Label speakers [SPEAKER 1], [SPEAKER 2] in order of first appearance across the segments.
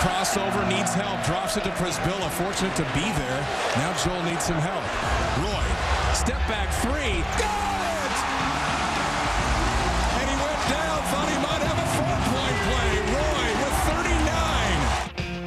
[SPEAKER 1] crossover, needs help, drops it to Przybilla, fortunate to be there. Now Joel needs some help. Roy, step back three, got it! And he went down, thought he might have a four-point play. Roy with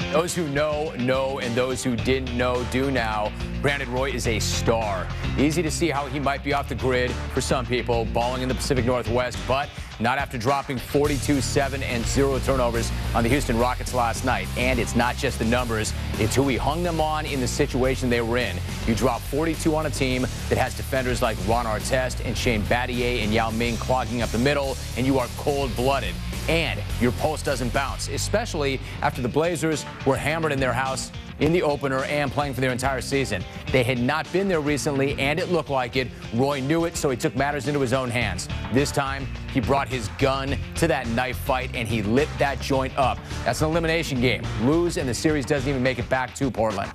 [SPEAKER 1] 39.
[SPEAKER 2] Those who know, and those who didn't know do now. Brandon Roy is a star. Easy to see how he might be off the grid for some people, balling in the Pacific Northwest, but not after dropping 42-7 and 0 turnovers on the Houston Rockets last night. And it's not just the numbers, it's who he hung them on in the situation they were in. You drop 42 on a team that has defenders like Ron Artest and Shane Battier and Yao Ming clogging up the middle, and you are cold-blooded. And your pulse doesn't bounce, especially after the Blazers were hammered in their house in the opener and playing for their entire season. They had not been there recently, and it looked like it. Roy knew it, so he took matters into his own hands. This time, he brought his gun to that knife fight, and he lit that joint up. That's an elimination game. Lose, and the series doesn't even make it back to Portland.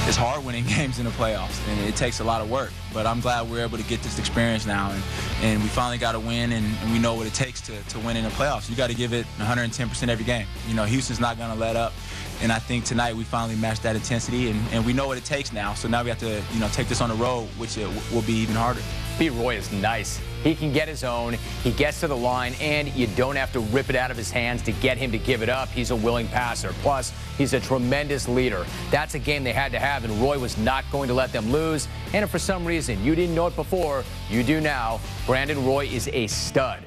[SPEAKER 3] It's hard winning games in the playoffs, and it takes a lot of work. But I'm glad we're able to get this experience now, and we finally got to win, and we know what it takes to win in the playoffs. You got to give it 110% every game. You know, Houston's not going to let up, and I think tonight we finally matched that intensity, and we know what it takes now. So now we have to, take this on the road, which will be even harder.
[SPEAKER 2] Pete Roy is nice. He can get his own, he gets to the line, and you don't have to rip it out of his hands to get him to give it up. He's a willing passer. Plus, he's a tremendous leader. That's a game they had to have, and Roy was not going to let them lose. And if for some reason you didn't know it before, you do now. Brandon Roy is a stud.